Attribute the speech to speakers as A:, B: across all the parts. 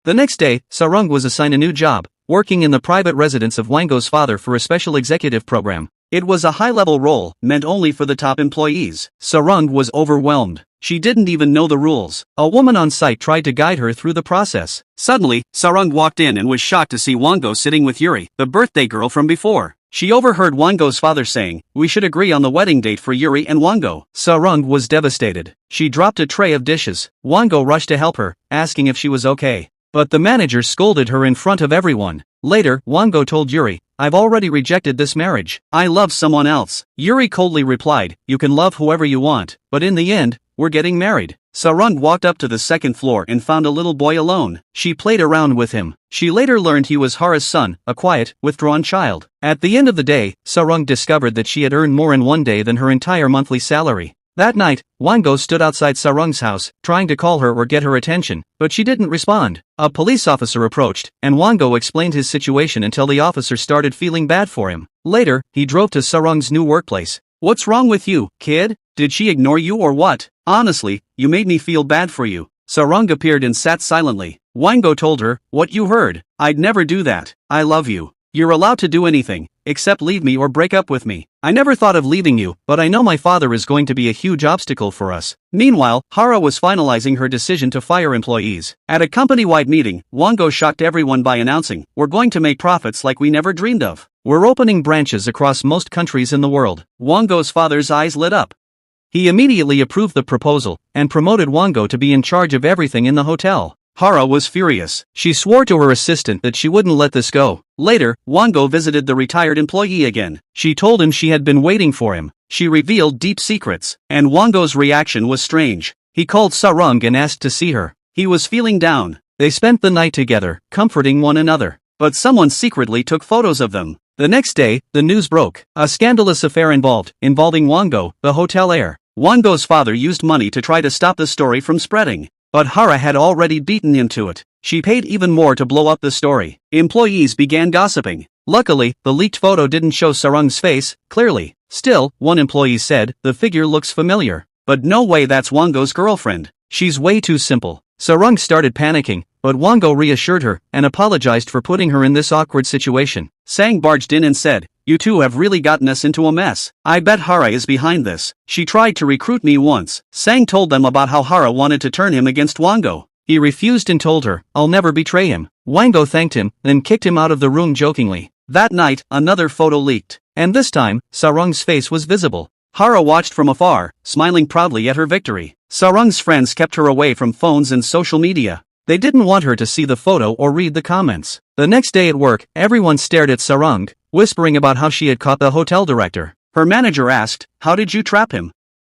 A: The next day, Sarung was assigned a new job, working in the private residence of Wango's father for a special executive program. It was a high-level role, meant only for the top employees. Sarung was overwhelmed. She didn't even know the rules. A woman on site tried to guide her through the process. Suddenly, Sarung walked in and was shocked to see Wango sitting with Yuri, the birthday girl from before. She overheard Wango's father saying, "We should agree on the wedding date for Yuri and Wango." Sarung was devastated. She dropped a tray of dishes. Wango rushed to help her, asking if she was okay. But the manager scolded her in front of everyone. Later, Wango told Yuri, "I've already rejected this marriage. I love someone else." Yuri coldly replied, "You can love whoever you want, but in the end, we're getting married." Sarung walked up to the second floor and found a little boy alone. She played around with him. She later learned he was Hara's son, a quiet, withdrawn child. At the end of the day, Sarung discovered that she had earned more in one day than her entire monthly salary. That night, Wango stood outside Sarung's house, trying to call her or get her attention, but she didn't respond. A police officer approached, and Wango explained his situation until the officer started feeling bad for him. Later, he drove to Sarung's new workplace. "What's wrong with you, kid? Did she ignore you or what? Honestly, you made me feel bad for you." Sarung appeared and sat silently. Wango told her, "What you heard. I'd never do that. I love you. You're allowed to do anything, except leave me or break up with me. I never thought of leaving you, but I know my father is going to be a huge obstacle for us." Meanwhile, Hara was finalizing her decision to fire employees. At a company-wide meeting, Wango shocked everyone by announcing, "We're going to make profits like we never dreamed of. We're opening branches across most countries in the world." Wango's father's eyes lit up. He immediately approved the proposal, and promoted Wango to be in charge of everything in the hotel. Hara was furious. She swore to her assistant that she wouldn't let this go. Later, Wango visited the retired employee again. She told him she had been waiting for him. She revealed deep secrets, and Wango's reaction was strange. He called Sarung and asked to see her. He was feeling down. They spent the night together, comforting one another. But someone secretly took photos of them. The next day, the news broke. A scandalous affair involving Wango, the hotel heir. Wango's father used money to try to stop the story from spreading. But Hara had already beaten him to it. She paid even more to blow up the story. Employees began gossiping. Luckily, the leaked photo didn't show Sarung's face clearly. Still, one employee said, "The figure looks familiar. But no way that's Wango's girlfriend. She's way too simple." Sarung started panicking, but Wango reassured her and apologized for putting her in this awkward situation. Sang barged in and said, "You two have really gotten us into a mess. I bet Hara is behind this. She tried to recruit me once." Sang told them about how Hara wanted to turn him against Wango. He refused and told her, "I'll never betray him." Wango thanked him, then kicked him out of the room jokingly. That night, another photo leaked. And this time, Sarung's face was visible. Hara watched from afar, smiling proudly at her victory. Sarung's friends kept her away from phones and social media. They didn't want her to see the photo or read the comments. The next day at work, everyone stared at Sarung, whispering about how she had caught the hotel director. Her manager asked, "How did you trap him?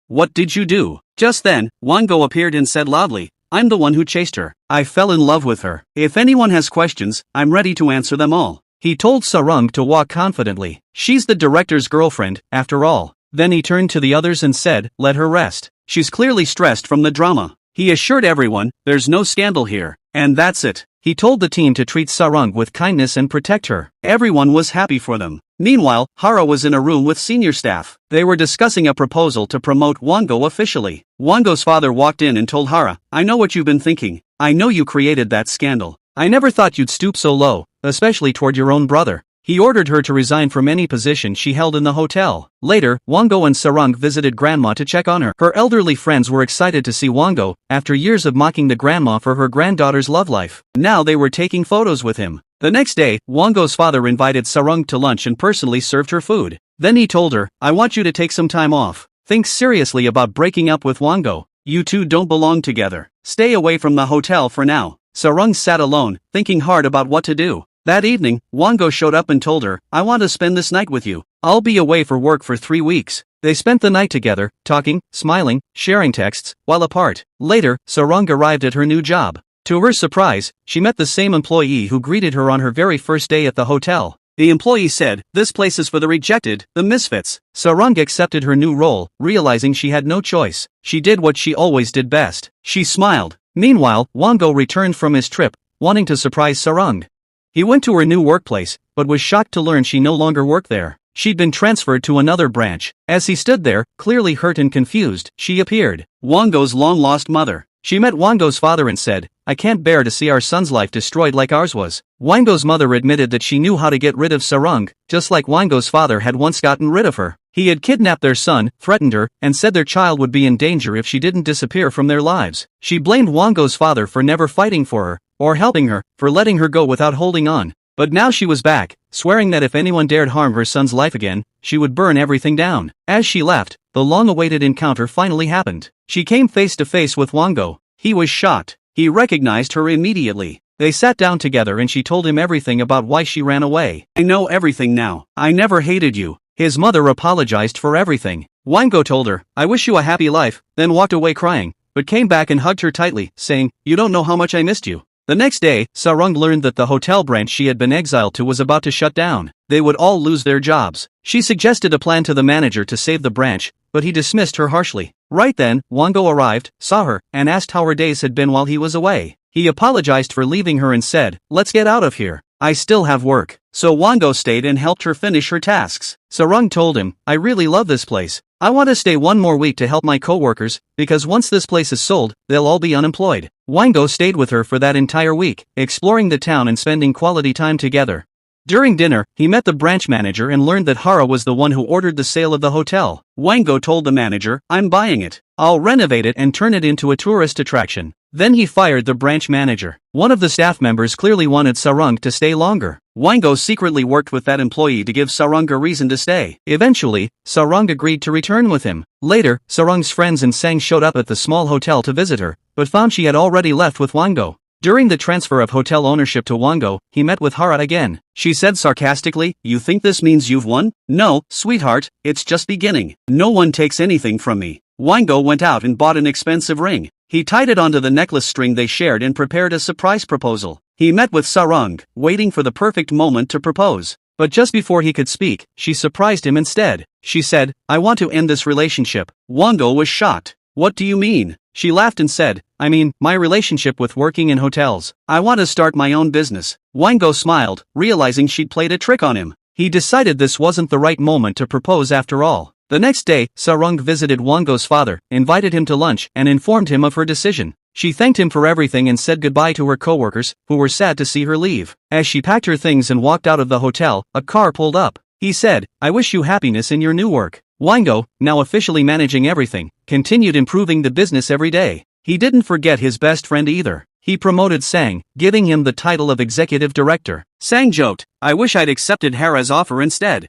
A: What did you do?" Just then, Wango appeared and said loudly, "I'm the one who chased her. I fell in love with her. If anyone has questions, I'm ready to answer them all." He told Sarung to walk confidently. She's the director's girlfriend, after all. Then he turned to the others and said, "Let her rest. She's clearly stressed from the drama." He assured everyone, "There's no scandal here. And that's it." He told the team to treat Sarung with kindness and protect her. Everyone was happy for them. Meanwhile, Hara was in a room with senior staff. They were discussing a proposal to promote Wango officially. Wango's father walked in and told Hara, "I know what you've been thinking. I know you created that scandal. I never thought you'd stoop so low, especially toward your own brother." He ordered her to resign from any position she held in the hotel. Later, Wango and Sarung visited Grandma to check on her. Her elderly friends were excited to see Wango, after years of mocking the grandma for her granddaughter's love life. Now they were taking photos with him. The next day, Wango's father invited Sarung to lunch and personally served her food. Then he told her, "I want you to take some time off. Think seriously about breaking up with Wango. You two don't belong together. Stay away from the hotel for now." Sarung sat alone, thinking hard about what to do. That evening, Wango showed up and told her, "I want to spend this night with you. I'll be away for work for 3 weeks." They spent the night together, talking, smiling, sharing texts, while apart. Later, Sarung arrived at her new job. To her surprise, she met the same employee who greeted her on her very first day at the hotel. The employee said, "This place is for the rejected, the misfits." Sarung accepted her new role, realizing she had no choice. She did what she always did best. She smiled. Meanwhile, Wango returned from his trip, wanting to surprise Sarung. He went to her new workplace, but was shocked to learn she no longer worked there. She'd been transferred to another branch. As he stood there, clearly hurt and confused, she appeared. Wango's long-lost mother. She met Wango's father and said, I can't bear to see our son's life destroyed like ours was. Wango's mother admitted that she knew how to get rid of Sarang, just like Wango's father had once gotten rid of her. He had kidnapped their son, threatened her, and said their child would be in danger if she didn't disappear from their lives. She blamed Wango's father for never fighting for her, or helping her, for letting her go without holding on. But now she was back, swearing that if anyone dared harm her son's life again, she would burn everything down. As she left, the long-awaited encounter finally happened. She came face to face with Wango. He was shocked. He recognized her immediately. They sat down together and she told him everything about why she ran away. I know everything now. I never hated you. His mother apologized for everything. Wango told her, I wish you a happy life, then walked away crying, but came back and hugged her tightly, saying, you don't know how much I missed you. The next day, Sarang learned that the hotel branch she had been exiled to was about to shut down. They would all lose their jobs. She suggested a plan to the manager to save the branch, but he dismissed her harshly. Right then, Wango arrived, saw her, and asked how her days had been while he was away. He apologized for leaving her and said, let's get out of here. I still have work. So Wango stayed and helped her finish her tasks. Sarang told him, I really love this place. I want to stay one more week to help my co-workers, because once this place is sold, they'll all be unemployed. Wango stayed with her for that entire week, exploring the town and spending quality time together. During dinner, he met the branch manager and learned that Hara was the one who ordered the sale of the hotel. Wango told the manager, I'm buying it. I'll renovate it and turn it into a tourist attraction. Then he fired the branch manager. One of the staff members clearly wanted Sarang to stay longer. Wango secretly worked with that employee to give Sarang a reason to stay. Eventually, Sarang agreed to return with him. Later, Sarang's friends and Sang showed up at the small hotel to visit her, but found she had already left with Wango. During the transfer of hotel ownership to Wango, he met with Hara again. She said sarcastically, you think this means you've won? No, sweetheart, it's just beginning. No one takes anything from me. Wango went out and bought an expensive ring. He tied it onto the necklace string they shared and prepared a surprise proposal. He met with Sarang, waiting for the perfect moment to propose. But just before he could speak, she surprised him instead. She said, I want to end this relationship. Wango was shocked. What do you mean? She laughed and said, I mean, my relationship with working in hotels. I want to start my own business. Wango smiled, realizing she'd played a trick on him. He decided this wasn't the right moment to propose after all. The next day, Sarang visited Wango's father, invited him to lunch, and informed him of her decision. She thanked him for everything and said goodbye to her co-workers, who were sad to see her leave. As she packed her things and walked out of the hotel, a car pulled up. He said, I wish you happiness in your new work. Wango, now officially managing everything, continued improving the business every day. He didn't forget his best friend either. He promoted Sang, giving him the title of executive director. Sang joked, I wish I'd accepted Hara's offer instead.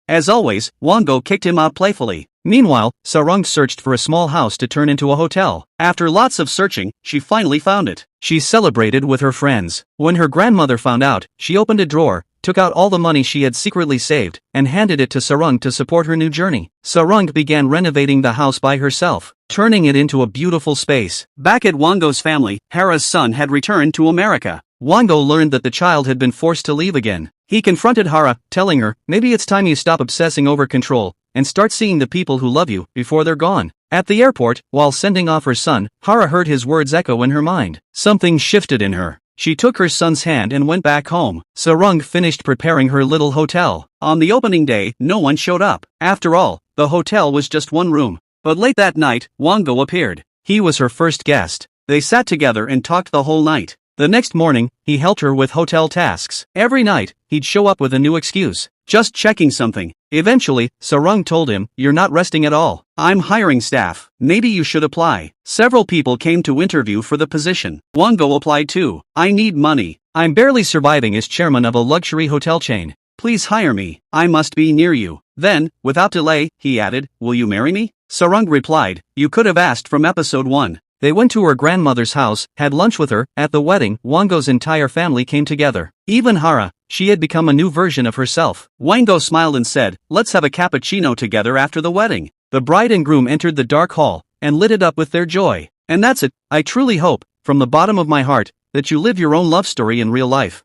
A: As always, Wango kicked him out playfully. Meanwhile, Sarang searched for a small house to turn into a hotel. After lots of searching, she finally found it. She celebrated with her friends. When her grandmother found out, she opened a drawer, took out all the money she had secretly saved, and handed it to Sarang to support her new journey. Sarang began renovating the house by herself, turning it into a beautiful space. Back at Wango's family, Hara's son had returned to America. Wango learned that the child had been forced to leave again. He confronted Hara, telling her, maybe it's time you stop obsessing over control, and start seeing the people who love you before they're gone. At the airport, while sending off her son, Hara heard his words echo in her mind. Something shifted in her. She took her son's hand and went back home. Sarang finished preparing her little hotel. On the opening day, no one showed up. After all, the hotel was just one room. But late that night, Wango appeared. He was her first guest. They sat together and talked the whole night. The next morning, he helped her with hotel tasks. Every night, he'd show up with a new excuse. Just checking something. Eventually, Sarang told him, you're not resting at all. I'm hiring staff. Maybe you should apply. Several people came to interview for the position. Wango applied too. I need money. I'm barely surviving as chairman of a luxury hotel chain. Please hire me. I must be near you. Then, without delay, he added, will you marry me? Sarang replied, you could have asked from episode 1. They went to her grandmother's house, had lunch with her. At the wedding, Wango's entire family came together. Even Hara. She had become a new version of herself. Wango smiled and said, let's have a cappuccino together after the wedding. The bride and groom entered the dark hall, and lit it up with their joy. And that's it. I truly hope, from the bottom of my heart, that you live your own love story in real life.